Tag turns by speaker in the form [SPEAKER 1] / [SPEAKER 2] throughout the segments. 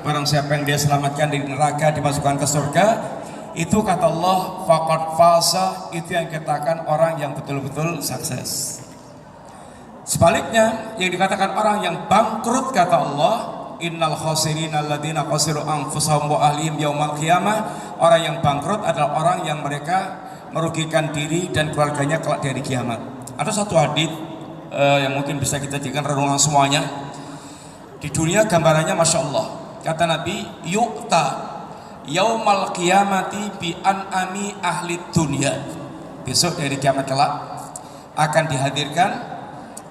[SPEAKER 1] barang siapa yang dia selamatkan dari neraka dimasukkan ke surga, itu kata Allah faqad faza, itu yang dikatakan orang yang betul-betul sukses. Sebaliknya yang dikatakan orang yang bangkrut kata Allah, innal khasirin alladzina khasiru anfusahum wa ahlihim yaumal qiyamah, orang yang bangkrut adalah orang yang mereka merugikan diri dan keluarganya kelak dari kiamat. Ada satu hadis yang mungkin bisa kita jadikan renungan semuanya. Di dunia gambarannya Masya Allah, kata Nabi, yu'ta yaumal qiyamati bi an'ami ahli dunia, besok dari kiamat kelak akan dihadirkan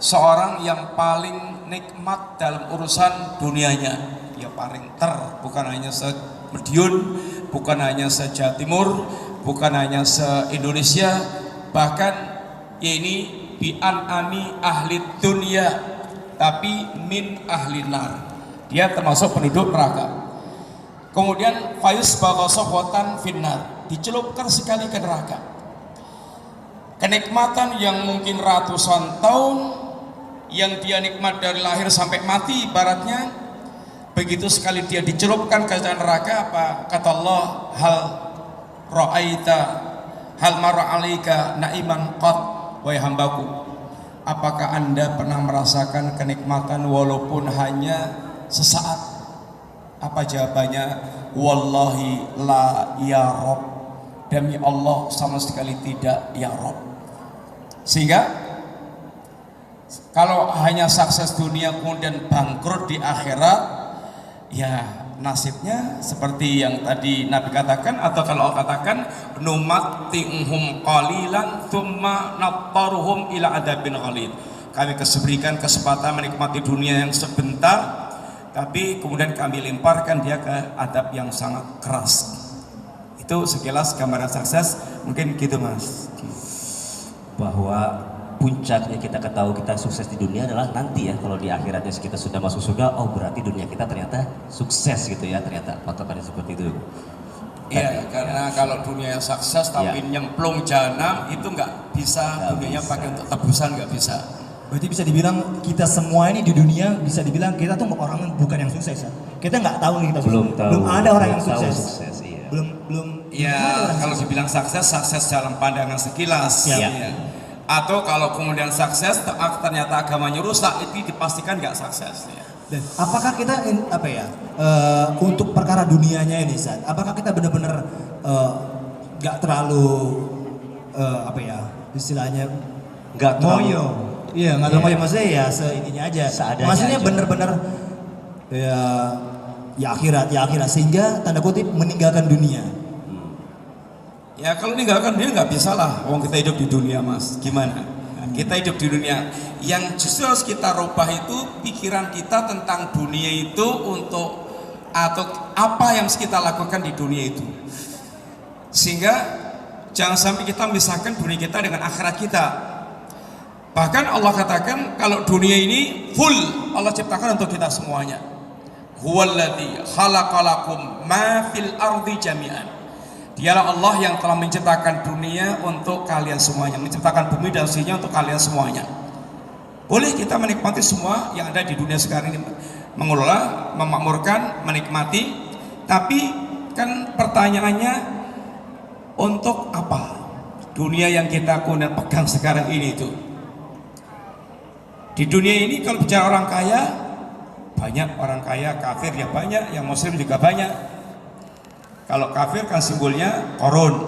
[SPEAKER 1] seorang yang paling nikmat dalam urusan dunianya, ya paling bukan hanya se-Madiun, bukan hanya se-Jawa Timur, bukan hanya se-Indonesia, bahkan ya ini bi an'ami ahli dunia, tapi min ahli nar, dia termasuk penduduk neraka. Kemudian fayus bagosofwatan finnar, dicelupkan sekali ke neraka. Kenikmatan yang mungkin ratusan tahun yang dia nikmat dari lahir sampai mati ibaratnya, begitu sekali dia dicelupkan ke neraka, apa kata Allah, hal ra'aita hal mara alaika naiman qat, wahai hambaku, apakah anda pernah merasakan kenikmatan walaupun hanya sesaat? Apa jawabannya? Wallahi la ya Rob, demi Allah sama sekali tidak ya Rob. Sehingga kalau hanya sukses dunia kemudian bangkrut di akhirat, ya nasibnya seperti yang tadi Nabi katakan, atau kalau Allah katakan numatti'uhum qalilan thumma nattaruhum ila adabin qalil, kami berikan kesempatan menikmati dunia yang sebentar, tapi kemudian kami lemparkan dia ke adab yang sangat keras. Itu sekilas gambaran sukses, mungkin gitu Mas.
[SPEAKER 2] Bahwa puncaknya kita ketahui kita sukses di dunia adalah nanti ya, kalau di akhiratnya kita sudah masuk surga, oh berarti dunia kita ternyata sukses gitu ya, ternyata patokannya seperti itu.
[SPEAKER 1] Iya, karena kalau dunia sukses tapi nyemplung jahanam, itu nggak bisa, dunianya pakai untuk tebusan nggak bisa.
[SPEAKER 3] Berarti bisa dibilang kita semua ini di dunia bisa dibilang kita tuh orang bukan yang sukses ya. Kita nggak tahu nih kita
[SPEAKER 2] belum
[SPEAKER 3] sukses.
[SPEAKER 2] tahu,
[SPEAKER 3] belum ada orang yang sukses.
[SPEAKER 2] Iya.
[SPEAKER 3] Belum.
[SPEAKER 1] Ya kalau dibilang sukses dalam pandangan sekilas.
[SPEAKER 3] Ya.
[SPEAKER 1] Ya. Atau kalau kemudian sukses ternyata agamanya rusak, itu dipastikan nggak sukses. Ya.
[SPEAKER 3] Dan apakah kita untuk perkara dunianya ini Zat, apakah kita benar-benar nggak terlalu istilahnya
[SPEAKER 2] nggak terlalu
[SPEAKER 3] iya nggak terlalu maksudnya ya seininya aja, maksudnya benar-benar ya akhirat sehingga tanda kutip meninggalkan dunia.
[SPEAKER 1] Ya kalau meninggalkan dunia nggak bisa lah, wong kita hidup di dunia Mas, gimana? Kita hidup di dunia, yang justru harus kita rubah itu pikiran kita tentang dunia itu atau apa yang harus kita lakukan di dunia itu, sehingga jangan sampai kita memisahkan dunia kita dengan akhirat kita. Bahkan Allah katakan kalau dunia ini full Allah ciptakan untuk kita semuanya. Huwallazi khalaqalakum ma fil ardi jami'an, dialah Allah yang telah menciptakan dunia untuk kalian semuanya, menciptakan bumi dan isinya untuk kalian semuanya. Boleh kita menikmati semua yang ada di dunia sekarang ini, mengelola, memakmurkan, menikmati, tapi kan pertanyaannya untuk apa dunia yang kita kemudian pegang sekarang ini itu? Di dunia ini kalau bicara orang kaya, banyak orang kaya, kafir ya banyak, yang muslim juga banyak. Kalau kafir kan simbolnya korun,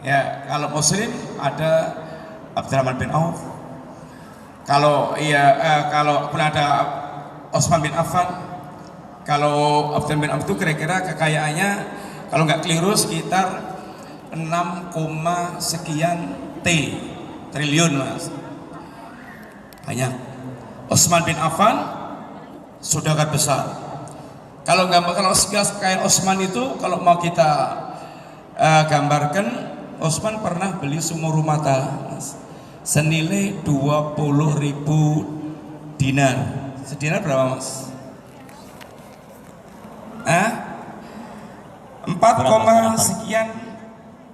[SPEAKER 1] ya kalau muslim ada Abdurrahman bin Auf, kalau pun ada Utsman bin Affan. Kalau Abdurrahman bin Auf itu kira-kira kekayaannya kalau nggak keliru sekitar 6, sekian triliun Mas, banyak. Utsman bin Affan saudagar besar. Kalau sekilas kekayaan Utsman itu kalau mau kita gambarkan, Utsman pernah beli sumur mata senilai 20.000 dinar. Sedinar berapa Mas? 4, sekian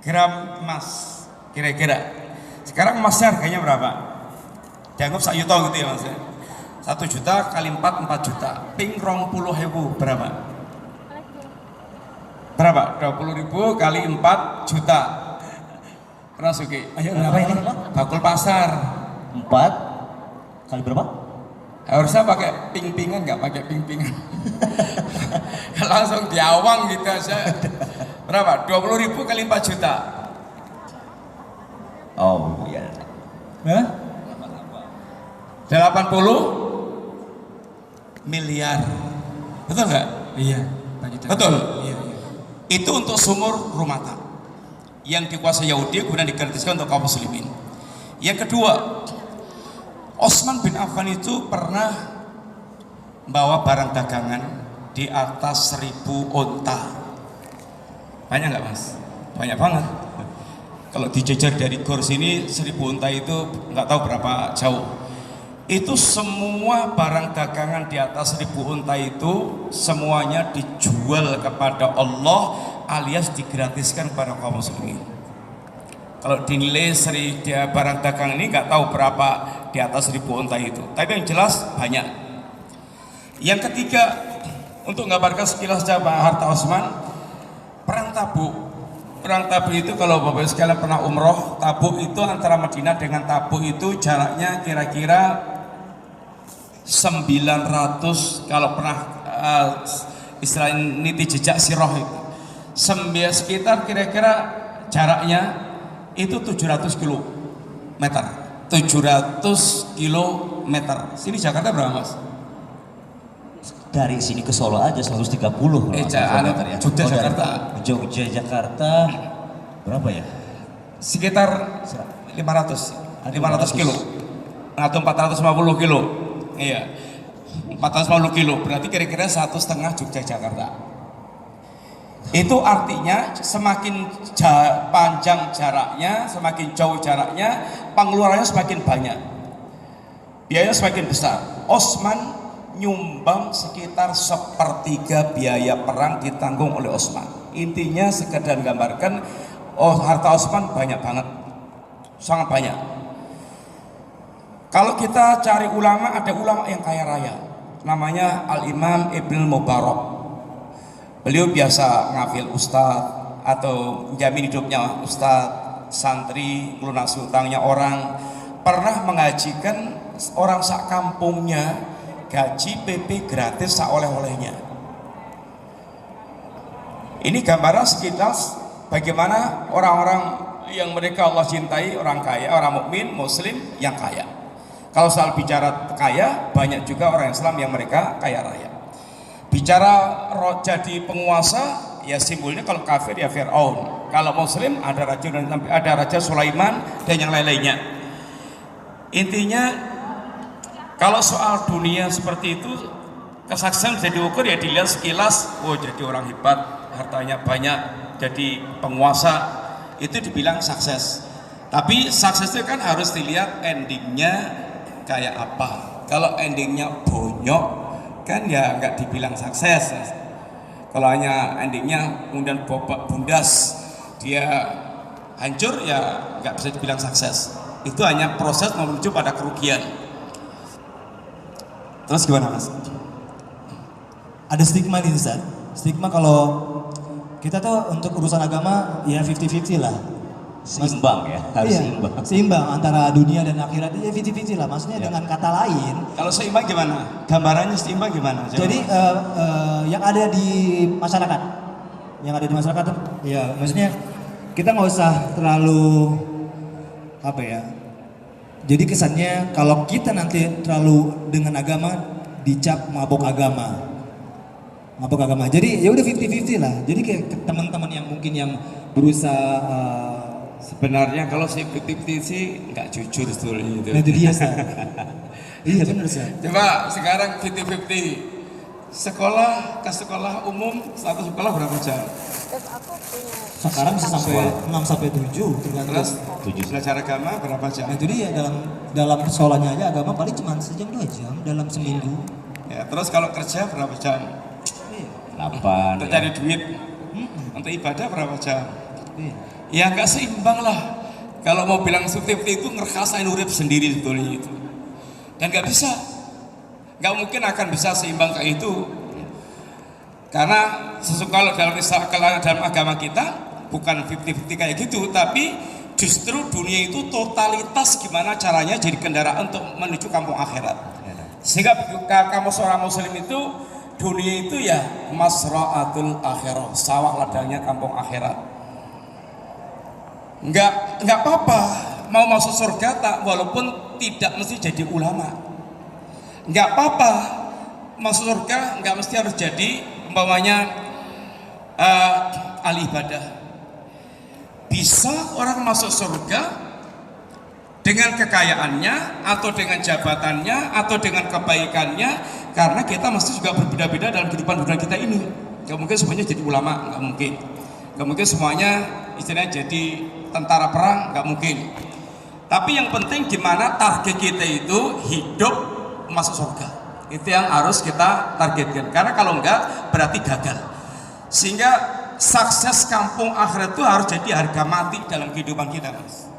[SPEAKER 1] gram emas kira-kira. Sekarang emasnya harganya berapa? Dianggap 1 juta gitu ya Mas. 1 juta kali 4 juta. Ping 20.000 berapa? Berapa? 20.000 kali 4 juta. Pernah Suki?
[SPEAKER 3] Ayo berapa ini?
[SPEAKER 1] Bakul pasar.
[SPEAKER 2] 4 kali berapa?
[SPEAKER 1] Harusnya pakai ping-pingan, nggak pakai ping-pingan. Langsung diawang gitu aja. Berapa? 20.000 kali 4 juta.
[SPEAKER 2] Oh iya.
[SPEAKER 3] Hah?
[SPEAKER 1] 80 miliar. Betul nggak?
[SPEAKER 3] Iya.
[SPEAKER 1] Betul.
[SPEAKER 3] Iya, iya.
[SPEAKER 1] Itu untuk sumur rumah tangga yang dikuasai Yahudi kemudian digratiskan untuk kaum muslimin. Yang kedua, Utsman bin Affan itu pernah bawa barang dagangan di atas 1.000 unta. Banyak nggak mas? Banyak banget. Kalau dijejer dari gor sini 1.000 unta itu nggak tahu berapa jauh. Itu semua barang dagangan di atas 1.000 unta itu semuanya dijual kepada Allah alias digratiskan kepada kaum muslimin. Kalau dinilai dia barang dagang ini nggak tahu berapa di atas 1.000 unta itu, tapi yang jelas banyak. Yang ketiga, untuk menggambarkan sekilas saja harta Utsman, perang Tabuk. Perang Tabuk itu kalau Bapak sekalian pernah umroh, Tabuk itu antara Madinah dengan Tabuk itu jaraknya kira-kira 900, kalau pernah istilah niti jejak sirah itu sekitar kira-kira jaraknya itu 700 kilometer. 700 kilometer. Sini Jakarta berapa mas?
[SPEAKER 2] Dari sini ke Solo aja 130 kilometer ya.
[SPEAKER 1] Jogja Jakarta.
[SPEAKER 2] Jogja Jakarta berapa ya?
[SPEAKER 1] Sekitar 500 kilo atau 450 kilo. Iya, 450 kilo berarti kira-kira 1,5 Jogja Jakarta. Itu artinya semakin panjang jaraknya, semakin jauh jaraknya, pengeluarannya semakin banyak, biayanya semakin besar. Utsman nyumbang sekitar 1/3 biaya perang ditanggung oleh Utsman. Intinya sekedar gambarkan, harta Utsman banyak banget, sangat banyak. Kalau kita cari ulama, ada ulama yang kaya raya, namanya Al-Imam Ibnul Mubarak. Beliau biasa ngafil ustadz atau menjamin hidupnya ustadz, santri, melunasi hutangnya orang, pernah mengajikan orang sak kampungnya, gaji PP gratis sak oleh-olehnya. Ini gambaran sekilas bagaimana orang-orang yang mereka Allah cintai, orang kaya, orang mukmin, muslim yang kaya. Kalau soal bicara kaya, banyak juga orang Islam yang mereka kaya raya. Bicara jadi penguasa, ya simbolnya kalau kafir ya Fir'aun, kalau muslim ada Raja Sulaiman dan yang lain-lainnya. Intinya kalau soal dunia seperti itu, kesaksian bisa diukur ya dilihat sekilas, oh jadi orang hebat, hartanya banyak, jadi penguasa, itu dibilang sukses. Tapi sukses itu kan harus dilihat endingnya kayak apa. Kalau endingnya bonyok kan ya nggak dibilang sukses. Kalau hanya endingnya kemudian bobak bundas, dia hancur, ya nggak bisa dibilang sukses. Itu hanya proses menuju pada kerugian. Terus gimana mas?
[SPEAKER 3] Ada stigma nih Ustaz. Stigma kalau kita tuh untuk urusan agama ya 50-50 lah.
[SPEAKER 2] Seimbang ya, harus
[SPEAKER 3] iya, seimbang antara dunia dan akhirat, ya 50-50 lah. Maksudnya
[SPEAKER 1] Ya.
[SPEAKER 3] dengan kata lain,
[SPEAKER 1] Kalau seimbang gimana? Gambarannya seimbang gimana?
[SPEAKER 3] jadi yang ada di masyarakat, tuh, ya maksudnya kita nggak usah terlalu apa ya. Jadi kesannya kalau kita nanti terlalu dengan agama dicap mabok agama. Jadi ya udah 50-50 lah. Jadi kayak teman-teman yang mungkin yang berusaha
[SPEAKER 1] sebenarnya kalau si 50-50 sih nggak jujur sebetulnya itu.
[SPEAKER 3] nah itu dia Ustaz. Iya benar Ustaz.
[SPEAKER 1] Coba sekarang 50-50. Sekolah ke sekolah umum, satu sekolah berapa jam?
[SPEAKER 3] Sekarang bisa sampai 6-7 tergantung.
[SPEAKER 1] Terus belajar agama berapa jam?
[SPEAKER 3] Nah itu dia dalam sekolahnya aja agama paling cuma sejam 2 jam dalam seminggu.
[SPEAKER 1] Ya, terus kalau kerja berapa jam?
[SPEAKER 3] Iya.
[SPEAKER 2] 8
[SPEAKER 1] Untuk
[SPEAKER 2] ya.
[SPEAKER 1] cari duit. Untuk ibadah berapa jam?
[SPEAKER 3] Iya.
[SPEAKER 1] Ya nggak seimbang lah. Kalau mau bilang 50-50 itu ngerasain urip sendiri sebetulnya itu. Dan nggak bisa. Nggak mungkin akan bisa seimbang kayak itu. Karena kalau dalam agama kita bukan 50-50 kayak gitu, tapi justru dunia itu totalitas gimana caranya jadi kendaraan untuk menuju kampung akhirat. Sehingga kamu seorang muslim itu dunia itu ya masra'atul akhirah, sawah ladangnya kampung akhirat. Enggak apa-apa mau masuk surga tak, walaupun tidak mesti jadi ulama. Enggak apa-apa masuk surga enggak mesti harus jadi umpamanya ahli ibadah. Bisa orang masuk surga dengan kekayaannya atau dengan jabatannya atau dengan kebaikannya, karena kita mesti juga berbeda-beda dalam kehidupan dunia kita ini. Gak mungkin semuanya jadi ulama, gak mungkin. Gak mungkin semuanya istilahnya jadi tentara perang, gak mungkin. Tapi yang penting gimana target kita itu hidup masuk surga. Itu yang harus kita targetkan, karena kalau enggak berarti gagal. Sehingga sukses kampung akhirat itu harus jadi harga mati dalam kehidupan kita, Mas.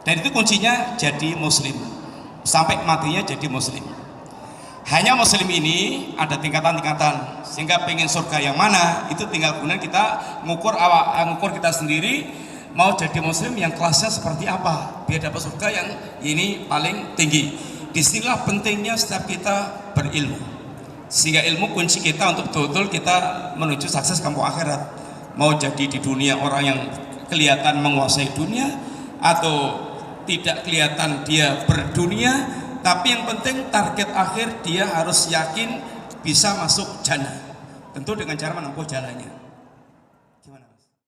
[SPEAKER 1] Dan itu kuncinya jadi muslim, sampai matinya jadi muslim. Hanya muslim ini ada tingkatan-tingkatan, sehingga pengen surga yang mana itu tinggal kemudian kita ngukur kita sendiri mau jadi muslim yang kelasnya seperti apa biar dapat surga yang ini paling tinggi. Disinilah pentingnya setiap kita berilmu, sehingga ilmu kunci kita untuk betul-betul kita menuju sukses kampung akhirat. Mau jadi di dunia orang yang kelihatan menguasai dunia atau tidak kelihatan dia berdunia, tapi yang penting target akhir dia harus yakin bisa masuk jannah, tentu dengan cara menempuh jalannya.